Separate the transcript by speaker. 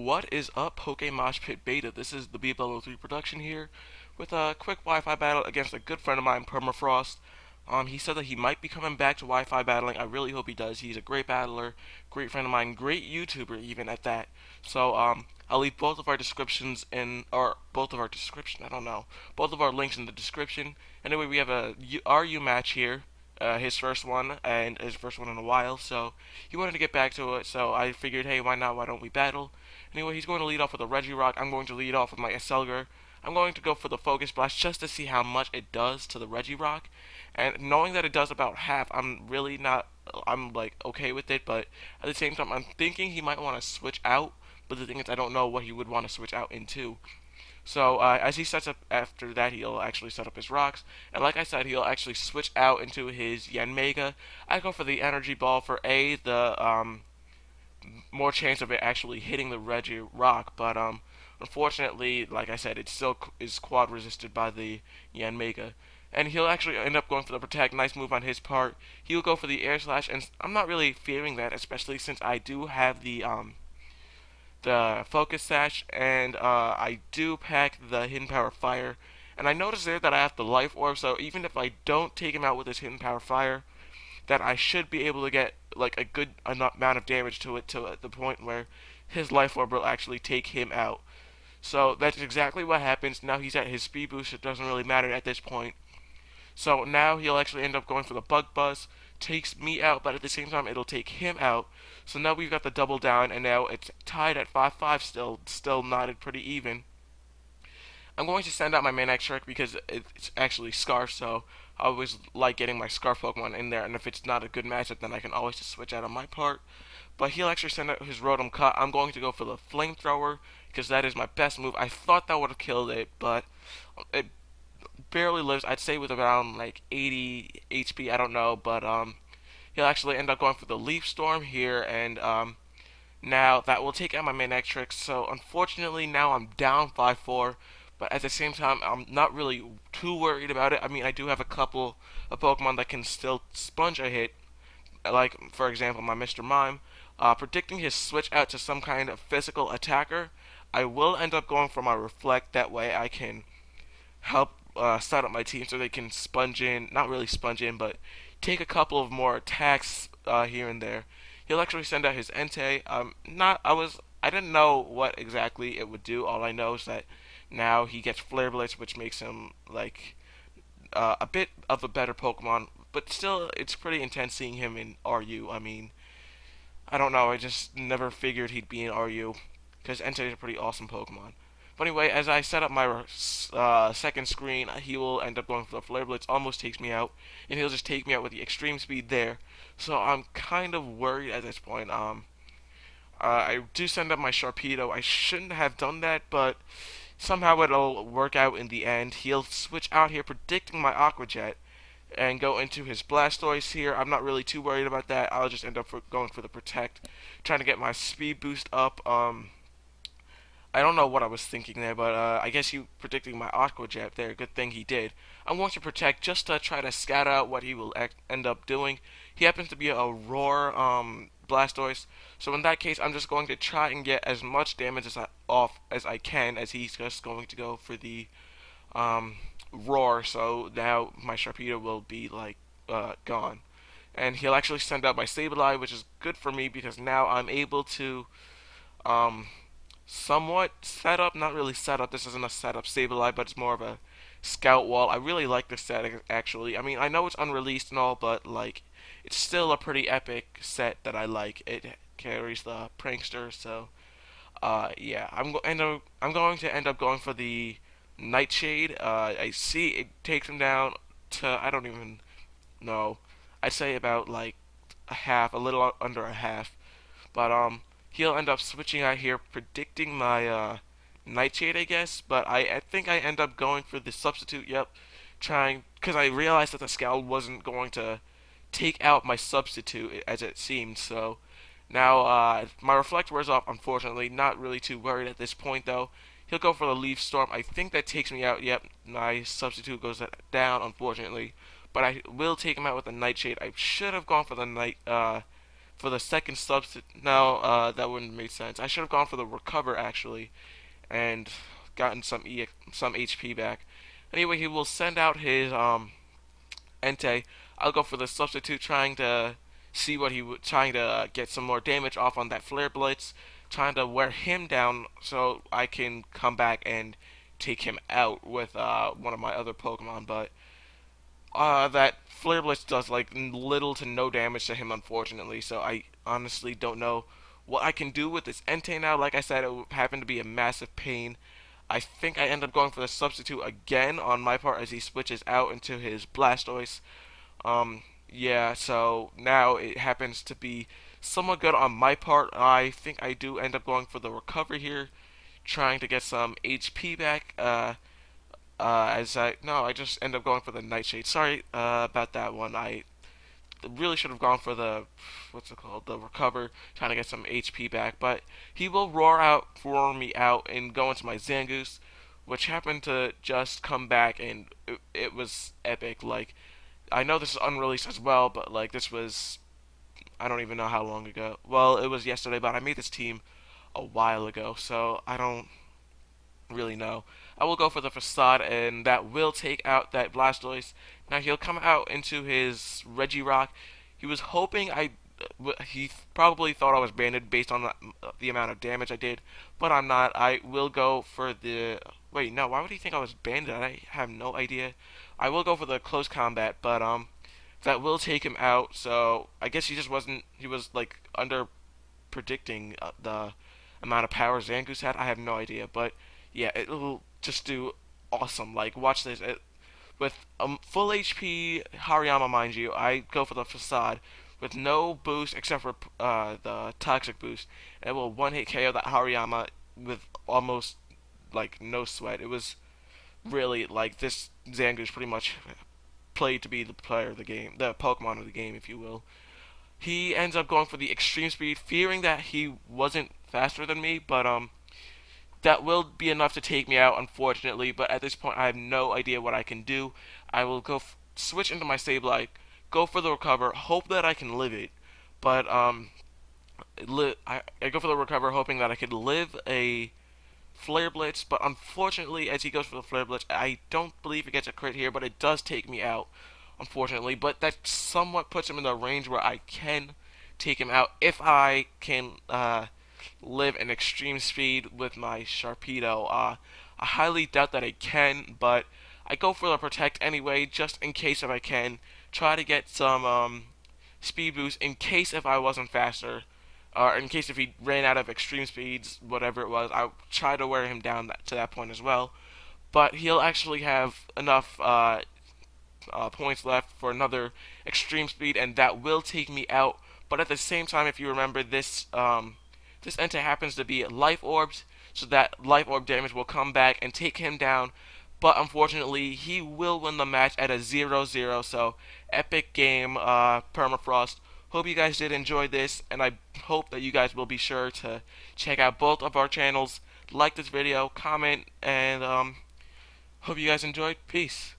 Speaker 1: What is up, PokeMoshPitBeta? This is the TheBball03Production here with a quick Wi-Fi battle against a good friend of mine, Permafrost. He said that he might be coming back to Wi-Fi battling. I really hope he does. He's a great battler, great friend of mine, great YouTuber even at that. So I'll leave both of our descriptions in, or both of our description. I don't know, both of our links in the description. Anyway, we have a RU match here. His first one, and his first one in a while, so he wanted to get back to it, so I figured, hey, why not, why don't we battle? Anyway, he's going to lead off with a Regirock, I'm going to lead off with my Aselgar. I'm going to go for the Focus Blast just to see how much it does to the Regirock, and knowing that it does about half, I'm really not, I'm like, okay with it, but at the same time, I'm thinking he might want to switch out, but the thing is, I don't know what he would want to switch out into. So as he sets up after that, he'll actually set up his rocks, and like I said, he'll actually switch out into his Yanmega. I go for the Energy Ball for the more chance of it actually hitting the Reggie Rock, but unfortunately, like I said, it still is quad resisted by the Yanmega. And he'll actually end up going for the Protect. Nice move on his part. He'll go for the Air Slash, and I'm not really fearing that, especially since I do have the Focus Sash, and I do pack the Hidden Power Fire. And I noticed there that I have the Life Orb, so even if I don't take him out with his Hidden Power Fire, that I should be able to get like a good amount of damage to it to the point where his Life Orb will actually take him out. So that's exactly what happens. Now he's at his speed boost, it doesn't really matter at this point. So now he'll actually end up going for the Bug Buzz, takes me out, but at the same time it'll take him out. So now we've got the double down, and now it's tied at 5-5 still knotted pretty even. I'm going to send out my main Trick because it's actually Scarf, so I always like getting my Scarf Pokemon in there, and if it's not a good matchup, then I can always just switch out on my part. But he'll actually send out his Rotom Cut. I'm going to go for the Flamethrower because that is my best move. I thought that would have killed it, but it barely lives. I'd say with around like 80 HP. I don't know, but he'll actually end up going for the Leaf Storm here, and now that will take out my main Trick. So unfortunately, now I'm down 5-4. But at the same time, I'm not really too worried about it. I mean, I do have a couple of Pokemon that can still sponge a hit, like for example my Mr. Mime. Predicting his switch out to some kind of physical attacker, I will end up going for my Reflect. That way I can help set up my team so they can sponge in, not really sponge in, but take a couple of more attacks here and there. He'll actually send out his Entei. I didn't know what exactly it would do. All I know is that now he gets Flare Blitz, which makes him like a bit of a better Pokemon, but still, it's pretty intense seeing him in RU. I mean, I don't know, I just never figured he'd be in RU, because Entei is a pretty awesome Pokemon. But anyway, as I set up my second screen, he will end up going for the Flare Blitz, almost takes me out, and he'll just take me out with the extreme speed there. So I'm kind of worried at this point. I do send up my Sharpedo. I shouldn't have done that, but somehow it'll work out in the end. He'll switch out here, predicting my Aqua Jet, and go into his Blastoise here. I'm not really too worried about that. I'll just end up going for the Protect, trying to get my speed boost up. I don't know what I was thinking there, but I guess he predicting my Aqua Jet there. Good thing he did. I'm going to Protect just to try to scout out what he will end up doing. He happens to be a Roar Blastoise, so in that case, I'm just going to try and get as much damage off as I can, as he's just going to go for the Roar. So now my Sharpedo will be like gone, and he'll actually send out my Sableye, which is good for me because now I'm able to somewhat set up, not really set up. This isn't a setup Sableye, but it's more of a scout wall. I really like this set actually. I mean, I know it's unreleased and all, but like, it's still a pretty epic set that I like. It carries the Prankster, so yeah, I'm going to end up going for the Nightshade. I see it takes him down to, I don't even know. I'd say about like a half, a little under a half, but he'll end up switching out here, predicting my Nightshade, I guess, but I think I end up going for the substitute. Yep, trying, because I realized that the Scowl wasn't going to take out my substitute as it seemed. So now my Reflect wears off, unfortunately. Not really too worried at this point though. He'll go for the Leaf Storm. I think that takes me out. Yep, my substitute goes down, unfortunately, but I will take him out with the Nightshade. I should have gone for the for the second substitute. No, that wouldn't make sense. I should have gone for the recover actually, and gotten some HP back. Anyway, he will send out his Entei. I'll go for the substitute, trying to see what he would, trying to get some more damage off on that Flare Blitz, trying to wear him down so I can come back and take him out with one of my other Pokemon. But that Flare Blitz does like little to no damage to him, unfortunately. So I honestly don't know what I can do with this Entei now. Like I said, it happened to be a massive pain. I think I end up going for the substitute again on my part as he switches out into his Blastoise. Yeah, so now it happens to be somewhat good on my part. I think I do end up going for the recovery here, trying to get some HP back. As I no, I just end up going for the Nightshade. Sorry about that one. I really should have gone for the what's it called, the recover, trying to get some HP back. But he will roar me out, and go into my Zangoose, which happened to just come back, and it was epic. Like, I know this is unreleased as well, but like this was, I don't even know how long ago. Well, it was yesterday, but I made this team a while ago, so I don't really know. I will go for the Facade, and that will take out that Blastoise. Now he'll come out into his Regirock. He was hoping he probably thought I was banded based on the amount of damage I did, but I'm not. I will go for the. Wait, no. Why would he think I was banded? I have no idea. I will go for the close combat, but that will take him out. So I guess he just wasn't. He was like under predicting the amount of power Zangoose had. I have no idea, but yeah, it will just do awesome. Like, watch this. With full HP Hariyama, mind you, I go for the Facade with no boost except for the Toxic boost. And it will one-hit KO that Hariyama with almost like no sweat. It was really like this Zangoose pretty much played to be the player of the game, the Pokemon of the game, if you will. He ends up going for the extreme speed, fearing that he wasn't faster than me, but that will be enough to take me out, unfortunately. But at this point, I have no idea what I can do. I will go switch into my Sableye, go for the recover, hope that I can live it. But I go for the recover, hoping that I could live a Flare Blitz. But unfortunately, as he goes for the Flare Blitz, I don't believe he gets a crit here, but it does take me out, unfortunately. But that somewhat puts him in the range where I can take him out if I can live an extreme speed with my Sharpedo. I highly doubt that I can, but I go for the protect anyway, just in case if I can. Try to get some speed boost in case if I wasn't faster, or in case if he ran out of extreme speeds, whatever it was. I try to wear him down to that point as well. But he'll actually have enough points left for another extreme speed, and that will take me out. But at the same time, if you remember, this Entei happens to be Life Orbs, so that Life Orb damage will come back and take him down. But unfortunately, he will win the match at a 0-0. So, epic game, Permafrost. Hope you guys did enjoy this, and I hope that you guys will be sure to check out both of our channels, like this video, comment, and hope you guys enjoyed. Peace.